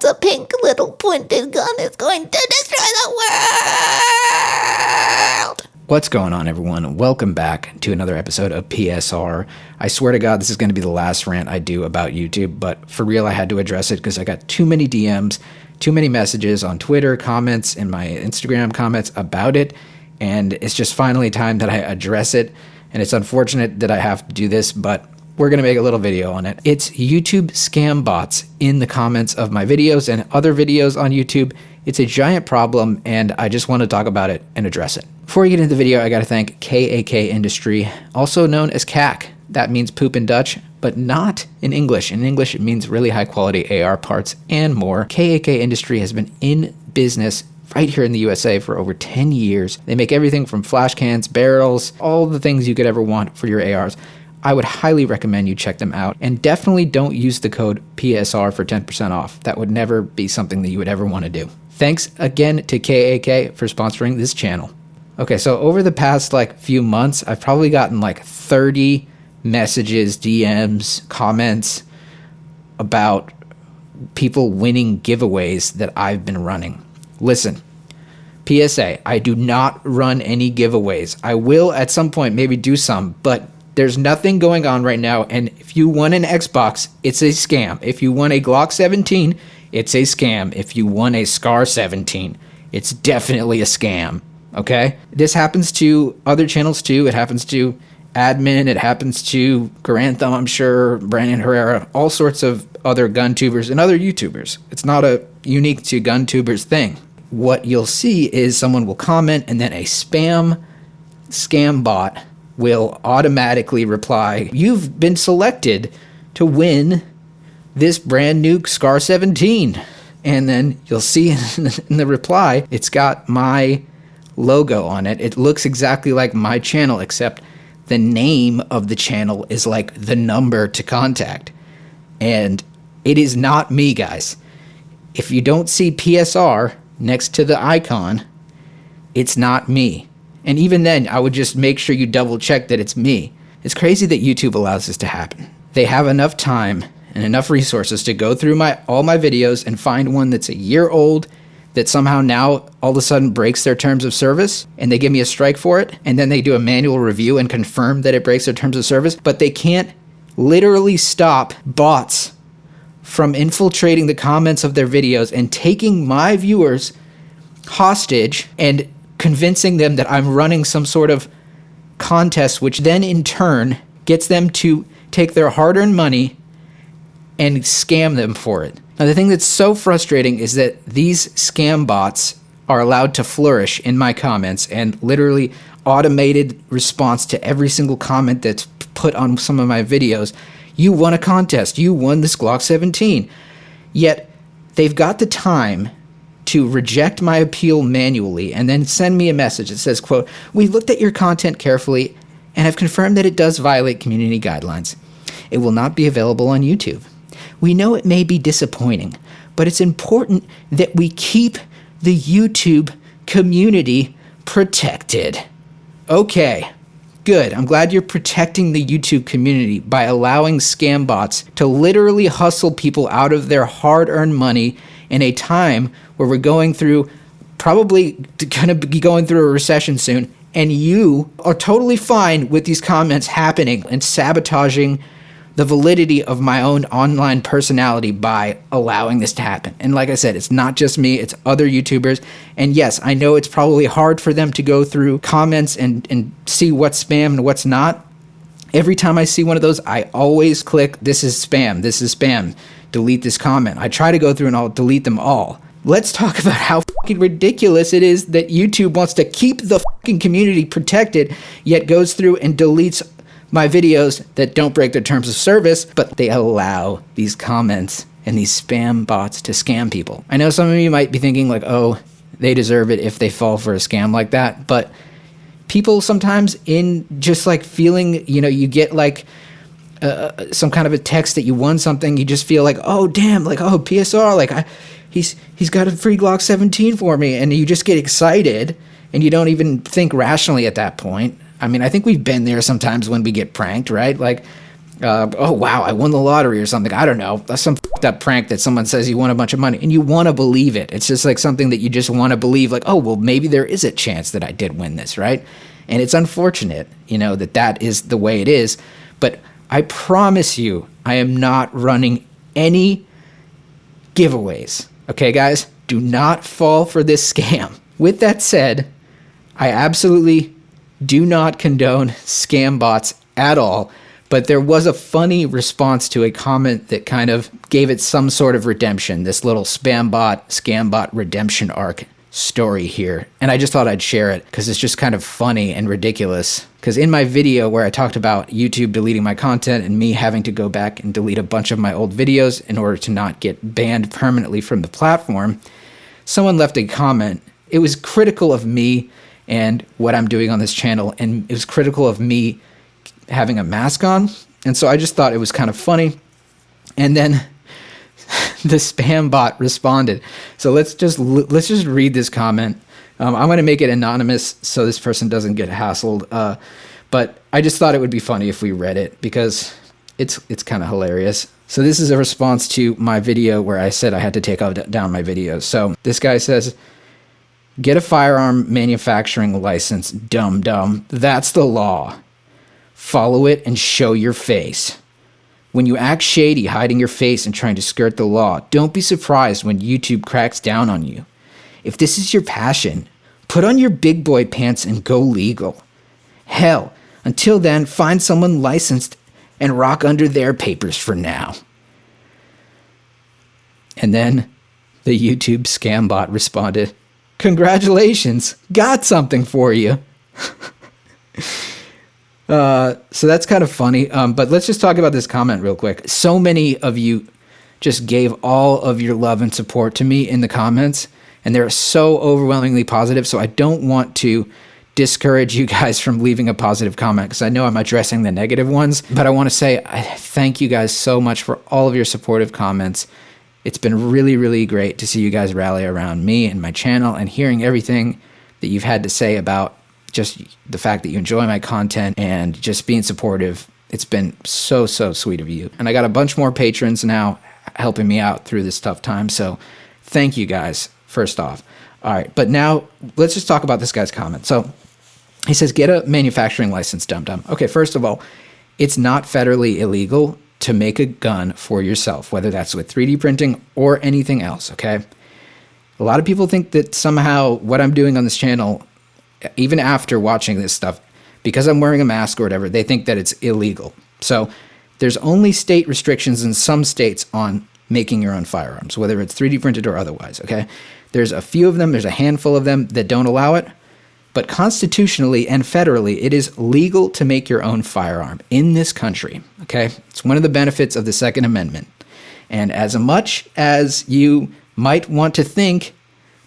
a pink little pointed gun is going to destroy the world. What's going on, everyone? Welcome back to another episode of PSR. I swear to God, this is going to be the last rant I do about YouTube, but for real, I had to address it because I got too many DMs, too many messages on Twitter, comments, and my Instagram comments about it, and it's just finally time that I address it, and it's unfortunate that I have to do this, but we're going to make a little video on it. It's YouTube scam bots in the comments of my videos and other videos on YouTube. It's a giant problem, and I just want to talk about it and address it. Before we get into the video, I got to thank KAK Industry, also known as CAC. That means poop in Dutch, but not in English. In English, it means really high quality AR parts and more. KAK Industry has been in business right here in the USA for over 10 years. They make everything from flash cans, barrels, all the things you could ever want for your ARs. I would highly recommend you check them out, and definitely don't use the code PSR for 10% off. That would never be something that you would ever want to do. Thanks again to KAK for sponsoring this channel. Okay, so over the past few months, I've probably gotten 30 messages, DMs, comments about people winning giveaways that I've been running. Listen, PSA, I do not run any giveaways. I will at some point maybe do some, but there's nothing going on right now, and if you won an Xbox, it's a scam. If you won a Glock 17, it's a scam. If you won a Scar 17, it's definitely a scam, okay? This happens to other channels too. It happens to Admin, it happens to Garantham, I'm sure, Brandon Herrera, all sorts of other gun tubers and other YouTubers. It's not a unique to gun tubers thing. What you'll see is someone will comment and then a scam bot will automatically reply, "You've been selected to win this brand new Scar 17. And then you'll see in the reply, it's got my logo on it. It looks exactly like my channel, except the name of the channel is the number to contact. And it is not me, guys. If you don't see PSR next to the icon, it's not me. And even then, I would just make sure you double check that it's me. It's crazy that YouTube allows this to happen. They have enough time and enough resources to go through all my videos and find one that's a year old that somehow now all of a sudden breaks their terms of service, and they give me a strike for it, and then they do a manual review and confirm that it breaks their terms of service, but they can't literally stop bots from infiltrating the comments of their videos and taking my viewers hostage and convincing them that I'm running some sort of contest, which then in turn gets them to take their hard-earned money and scam them for it. Now, the thing that's so frustrating is that these scam bots are allowed to flourish in my comments, and literally automated response to every single comment that's put on some of my videos. You won a contest. You won this Glock 17. Yet they've got the time to reject my appeal manually and then send me a message that says, quote, "We looked at your content carefully and have confirmed that it does violate community guidelines. It will not be available on YouTube. We know it may be disappointing, but it's important that we keep the YouTube community protected." Okay, good. I'm glad you're protecting the YouTube community by allowing scam bots to literally hustle people out of their hard-earned money in a time where we're probably going to be going through a recession soon, and you are totally fine with these comments happening and sabotaging the validity of my own online personality by allowing this to happen. And like I said, it's not just me, it's other YouTubers. And yes, I know it's probably hard for them to go through comments and see what's spam and what's not. Every time I see one of those, I always click, "This is spam, this is spam, delete this comment." I try to go through and I'll delete them all. Let's talk about how fucking ridiculous it is that YouTube wants to keep the fucking community protected, yet goes through and deletes my videos that don't break their terms of service, but they allow these comments and these spam bots to scam people. I know some of you might be thinking oh, they deserve it if they fall for a scam like that, but people sometimes in just feeling, you get some kind of a text that you won something, you just feel oh damn, oh PSR, he's got a free Glock 17 for me, and you just get excited and you don't even think rationally at that point. I mean, I think we've been there sometimes when we get pranked, right? oh wow, I won the lottery or something. I don't know. That's some fucked up prank that someone says you won a bunch of money and you want to believe it. It's just like something that you just want to believe, like, oh, well, maybe there is a chance that I did win this, right? And it's unfortunate, that is the way it is. But I promise you, I am not running any giveaways. Okay, guys? Do not fall for this scam. With that said, I absolutely do not condone scam bots at all. But there was a funny response to a comment that kind of gave it some sort of redemption, this little scam bot redemption arc story here. And I just thought I'd share it because it's just kind of funny and ridiculous. Because in my video where I talked about YouTube deleting my content and me having to go back and delete a bunch of my old videos in order to not get banned permanently from the platform, someone left a comment. It was critical of me and what I'm doing on this channel, and it was critical of me having a mask on. And so I just thought it was kind of funny. And then the spam bot responded. So let's just read this comment. I'm going to make it anonymous so this person doesn't get hassled. But I just thought it would be funny if we read it because it's kind of hilarious. So this is a response to my video where I said I had to take down my videos. So this guy says, "Get a firearm manufacturing license, dumb. That's the law. Follow it and show your face. When you act shady, hiding your face and trying to skirt the law, don't be surprised when YouTube cracks down on you. If this is your passion, put on your big boy pants and go legal. Hell, until then, find someone licensed and rock under their papers for now." And then the YouTube scam bot responded, "Congratulations, got something for you." So that's kind of funny. But let's just talk about this comment real quick. So many of you just gave all of your love and support to me in the comments, and they're so overwhelmingly positive. So I don't want to discourage you guys from leaving a positive comment because I know I'm addressing the negative ones, but I want to say I thank you guys so much for all of your supportive comments. It's been really, really great to see you guys rally around me and my channel and hearing everything that you've had to say about just the fact that you enjoy my content and just being supportive. It's been so sweet of you. And I got a bunch more patrons now helping me out through this tough time. So thank you guys, first off. All right, but now let's just talk about this guy's comment. So he says, "Get a manufacturing license, dumb. Okay, first of all, it's not federally illegal to make a gun for yourself, whether that's with 3D printing or anything else, okay? A lot of people think that somehow what I'm doing on this channel, even after watching this stuff, because I'm wearing a mask or whatever, they think that it's illegal. So there's only state restrictions in some states on making your own firearms, whether it's 3D printed or otherwise, okay? There's a few of them, there's a handful of them that don't allow it, but constitutionally and federally, it is legal to make your own firearm in this country, okay? It's one of the benefits of the Second Amendment. And as much as you might want to think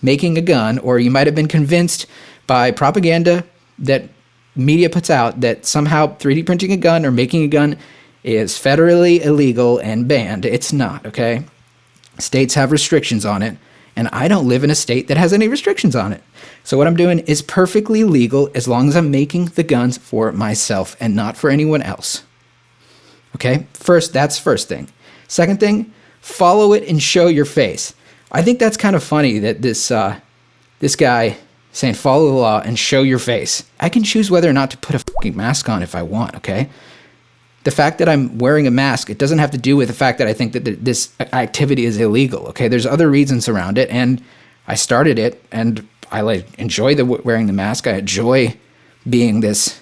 making a gun, or you might have been convinced by propaganda that media puts out that somehow 3D printing a gun or making a gun is federally illegal and banned, it's not, okay? States have restrictions on it, and I don't live in a state that has any restrictions on it. So what I'm doing is perfectly legal as long as I'm making the guns for myself and not for anyone else. Okay? That's first thing. Second thing, follow it and show your face. I think that's kind of funny that this guy saying follow the law and show your face. I can choose whether or not to put a fucking mask on if I want, okay? The fact that I'm wearing a mask, it doesn't have to do with the fact that I think that this activity is illegal, okay? There's other reasons around it, and I started it, and I enjoy wearing the mask. I enjoy being this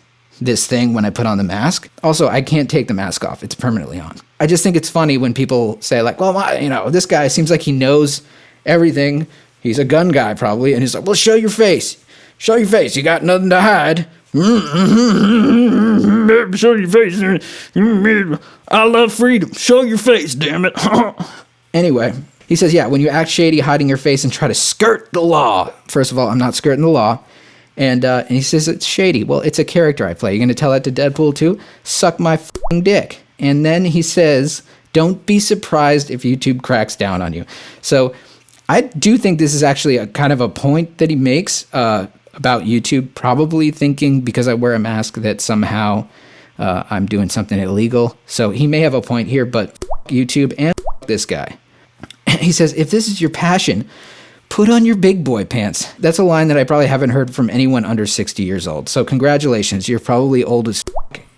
thing when I put on the mask. Also, I can't take the mask off. It's permanently on. I just think it's funny when people say like, well, this guy seems like he knows everything. He's a gun guy probably. And he's like, well, show your face. Show your face. You got nothing to hide. Show your face. I love freedom. Show your face, damn it. Anyway, he says, yeah, when you act shady, hiding your face and try to skirt the law. First of all, I'm not skirting the law. And he says it's shady. Well, it's a character I play. You're going to tell that to Deadpool too? Suck my f***ing dick. And then he says, don't be surprised if YouTube cracks down on you. So I do think this is actually a kind of a point that he makes about YouTube probably thinking because I wear a mask that somehow I'm doing something illegal. So he may have a point here, but YouTube and this guy. He says, if this is your passion, put on your big boy pants. That's a line that I probably haven't heard from anyone under 60 years old. So congratulations, you're probably old as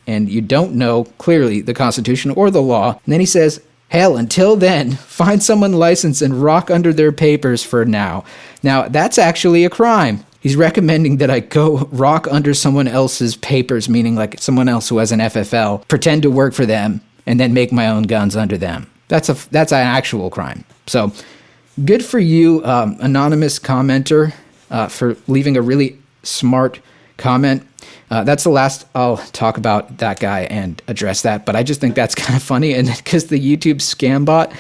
and you don't know clearly the Constitution or the law. And then he says, hell, until then, find someone licensed and rock under their papers for now. Now, that's actually a crime. He's recommending that I go rock under someone else's papers, meaning like someone else who has an FFL, pretend to work for them, and then make my own guns under them. That's an actual crime. So good for you, anonymous commenter, for leaving a really smart comment. That's the last I'll talk about that guy and address that. But I just think that's kind of funny. And because the YouTube scam bot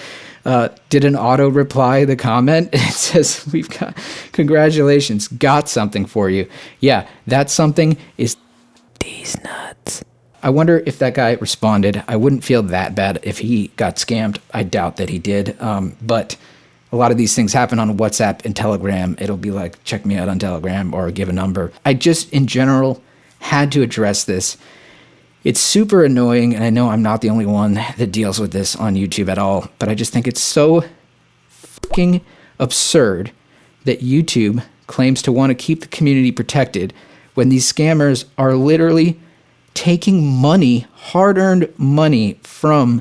did an auto reply the comment, it says, we've got, congratulations, got something for you. Yeah, that something is these nuts. I wonder if that guy responded. I wouldn't feel that bad if he got scammed. I doubt that he did. But a lot of these things happen on WhatsApp and Telegram. It'll be like, check me out on Telegram or give a number. I just, in general, had to address this. It's super annoying, and I know I'm not the only one that deals with this on YouTube at all, but I just think it's so fucking absurd that YouTube claims to want to keep the community protected when these scammers are literally taking money, hard-earned money from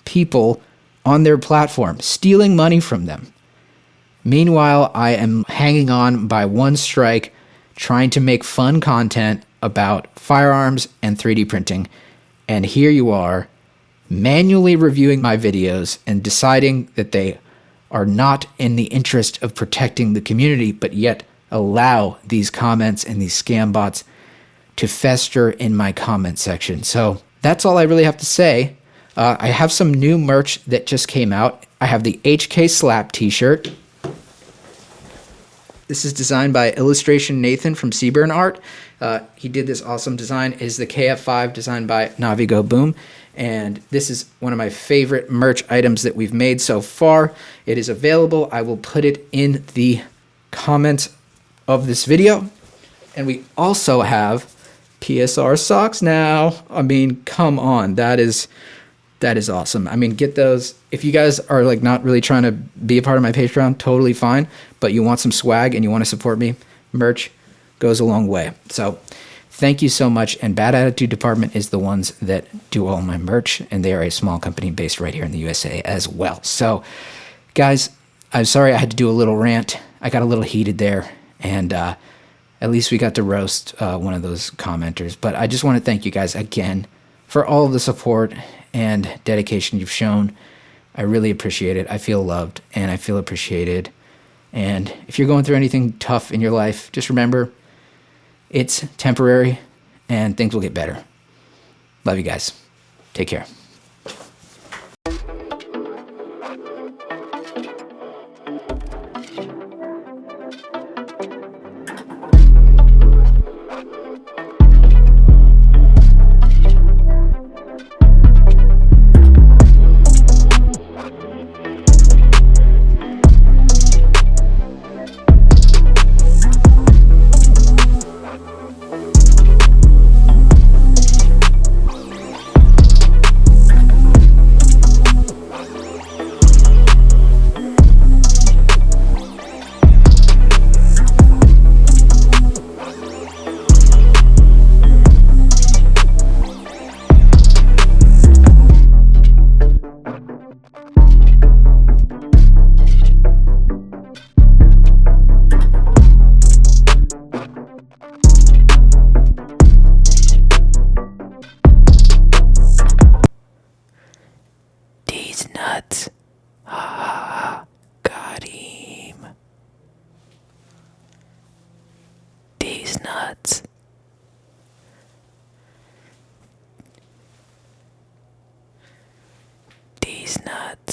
people on their platform, stealing money from them. Meanwhile, I am hanging on by one strike, trying to make fun content about firearms and 3D printing. And here you are, manually reviewing my videos and deciding that they are not in the interest of protecting the community, but yet allow these comments and these scam bots to fester in my comment section. So that's all I really have to say. I have some new merch that just came out. I have the HK Slap t-shirt. This is designed by Illustration Nathan from Seaburn Art. He did this awesome design. It is the KF5 designed by Navigo Boom. And this is one of my favorite merch items that we've made so far. It is available. I will put it in the comments of this video. And we also have PSR socks now. I mean, come on. That is awesome. I mean, get those. If you guys are like not really trying to be a part of my Patreon, totally fine. But you want some swag and you want to support me, merch goes a long way. So thank you so much. And Bad Attitude Department is the ones that do all my merch. And they are a small company based right here in the USA as well. So guys, I'm sorry I had to do a little rant. I got a little heated there. And at least we got to roast one of those commenters. But I just want to thank you guys again for all of the support and dedication you've shown. I really appreciate it. I feel loved and I feel appreciated. And if you're going through anything tough in your life, just remember it's temporary and things will get better. Love you guys. Take care. Nuts. Got him. These nuts. These nuts.